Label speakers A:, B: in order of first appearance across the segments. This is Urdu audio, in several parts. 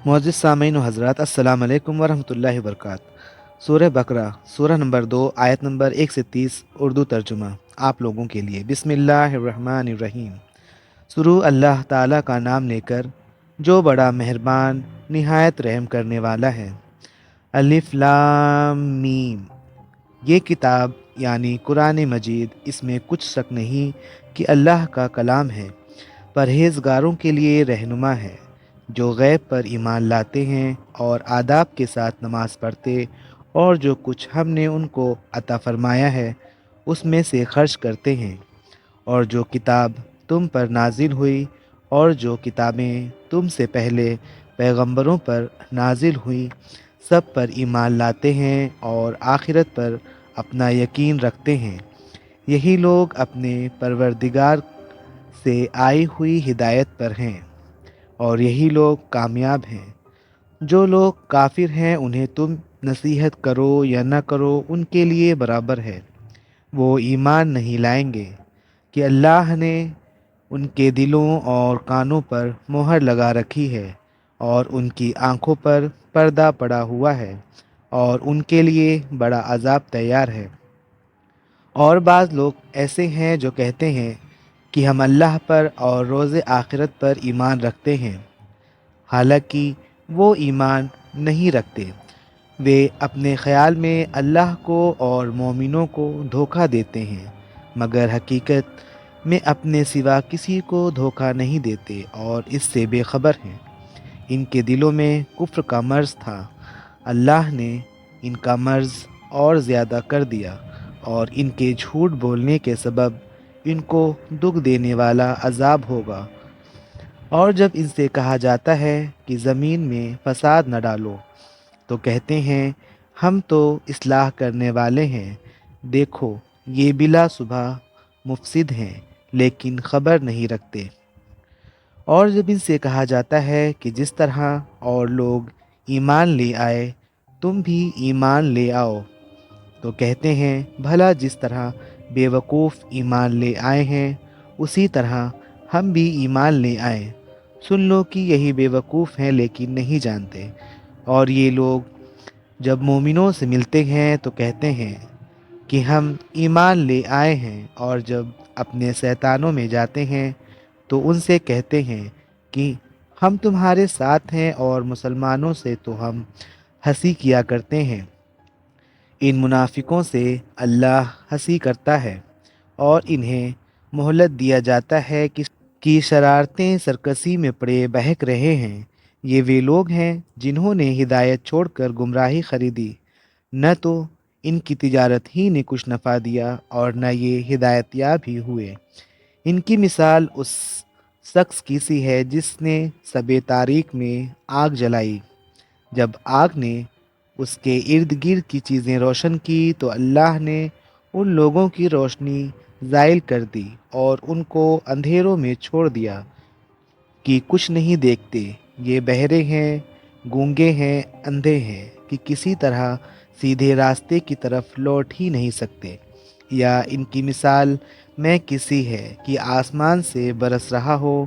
A: معزز سامعین و حضرات، السلام علیکم ورحمۃ اللہ وبرکاتہ۔ سورہ بقرہ، سورہ نمبر 2، آیت نمبر 1 سے 30، اردو ترجمہ آپ لوگوں کے لیے۔ بسم اللہ الرحمن الرحیم۔ شروع اللہ تعالیٰ کا نام لے کر جو بڑا مہربان نہایت رحم کرنے والا ہے۔ الف لام میم۔ یہ کتاب یعنی قرآن مجید، اس میں کچھ شک نہیں کہ اللہ کا کلام ہے، پرہیزگاروں کے لیے رہنما ہے، جو غیب پر ایمان لاتے ہیں اور آداب کے ساتھ نماز پڑھتے اور جو کچھ ہم نے ان کو عطا فرمایا ہے اس میں سے خرچ کرتے ہیں، اور جو کتاب تم پر نازل ہوئی اور جو کتابیں تم سے پہلے پیغمبروں پر نازل ہوئی سب پر ایمان لاتے ہیں اور آخرت پر اپنا یقین رکھتے ہیں۔ یہی لوگ اپنے پروردگار سے آئی ہوئی ہدایت پر ہیں اور یہی لوگ کامیاب ہیں۔ جو لوگ کافر ہیں انہیں تم نصیحت کرو یا نہ کرو ان کے لیے برابر ہے، وہ ایمان نہیں لائیں گے کہ اللہ نے ان کے دلوں اور کانوں پر مہر لگا رکھی ہے اور ان کی آنکھوں پر پردہ پڑا ہوا ہے اور ان کے لیے بڑا عذاب تیار ہے۔ اور بعض لوگ ایسے ہیں جو کہتے ہیں کہ ہم اللہ پر اور روز آخرت پر ایمان رکھتے ہیں، حالانکہ وہ ایمان نہیں رکھتے۔ وہ اپنے خیال میں اللہ کو اور مومنوں کو دھوکہ دیتے ہیں، مگر حقیقت میں اپنے سوا کسی کو دھوکہ نہیں دیتے اور اس سے بے خبر ہیں۔ ان کے دلوں میں کفر کا مرض تھا، اللہ نے ان کا مرض اور زیادہ کر دیا، اور ان کے جھوٹ بولنے کے سبب ان کو دکھ دینے والا عذاب ہوگا۔ اور جب ان سے کہا جاتا ہے کہ زمین میں فساد نہ ڈالو تو کہتے ہیں ہم تو اصلاح کرنے والے ہیں، دیکھو یہ بلا صبح مفسد ہیں لیکن خبر نہیں رکھتے۔ اور جب ان سے کہا جاتا ہے کہ جس طرح اور لوگ ایمان لے آئے تم بھی ایمان لے آؤ تو کہتے ہیں بھلا جس طرح بے وقوف ایمان لے آئے ہیں اسی طرح ہم بھی ایمان لے آئیں۔ سن لو کہ یہی بے وقوف ہیں لیکن نہیں جانتے۔ اور یہ لوگ جب مومنوں سے ملتے ہیں تو کہتے ہیں کہ ہم ایمان لے آئے ہیں، اور جب اپنے شیطانوں میں جاتے ہیں تو ان سے کہتے ہیں کہ ہم تمہارے ساتھ ہیں اور مسلمانوں سے تو ہم ہنسی کیا کرتے ہیں۔ ان منافقوں سے اللہ ہنسی کرتا ہے اور انہیں مہلت دیا جاتا ہے کہ شرارتیں سرکشی میں پڑے بہک رہے ہیں۔ یہ وہ لوگ ہیں جنہوں نے ہدایت چھوڑ کر گمراہی خریدی، نہ تو ان کی تجارت ہی نے کچھ نفع دیا اور نہ یہ ہدایت یاب ہی ہوئے۔ ان کی مثال اس شخص کی سی ہے جس نے شب تاریک میں آگ جلائی، جب آگ نے اس کے ارد گرد کی چیزیں روشن کی تو اللہ نے ان لوگوں کی روشنی زائل کر دی اور ان کو اندھیروں میں چھوڑ دیا کہ کچھ نہیں دیکھتے۔ یہ بہرے ہیں، گونگے ہیں، اندھے ہیں کہ کسی طرح سیدھے راستے کی طرف لوٹ ہی نہیں سکتے۔ یا ان کی مثال میں کسی ہے کہ آسمان سے برس رہا ہو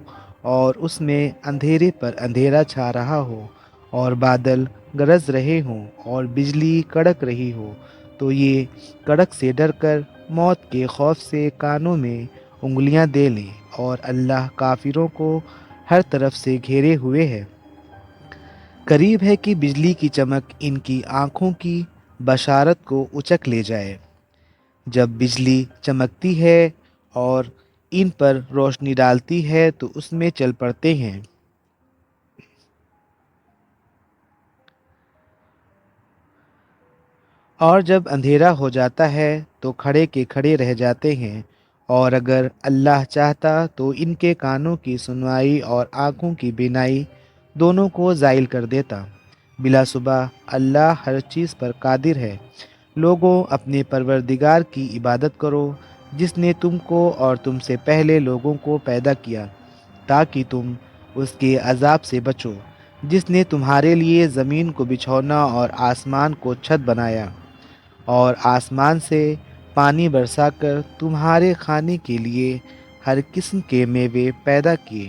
A: اور اس میں اندھیرے پر اندھیرا چھا رہا ہو اور بادل گرج رہے ہوں اور بجلی کڑک رہی ہو، تو یہ کڑک سے ڈر کر موت کے خوف سے کانوں میں انگلیاں دے لیں، اور اللہ کافروں کو ہر طرف سے گھیرے ہوئے ہے۔ قریب ہے کہ بجلی کی چمک ان کی آنکھوں کی بشارت کو اچک لے جائے۔ جب بجلی چمکتی ہے اور ان پر روشنی ڈالتی ہے تو اس میں چل پڑتے ہیں، اور جب اندھیرا ہو جاتا ہے تو کھڑے کے کھڑے رہ جاتے ہیں۔ اور اگر اللہ چاہتا تو ان کے کانوں کی سنوائی اور آنکھوں کی بینائی دونوں کو زائل کر دیتا۔ بلا صبح اللہ ہر چیز پر قادر ہے۔ لوگوں اپنے پروردگار کی عبادت کرو جس نے تم کو اور تم سے پہلے لوگوں کو پیدا کیا تاکہ تم اس کے عذاب سے بچو، جس نے تمہارے لیے زمین کو بچھونا اور آسمان کو چھت بنایا، اور آسمان سے پانی برسا کر تمہارے کھانے کے لیے ہر قسم کے میوے پیدا کیے۔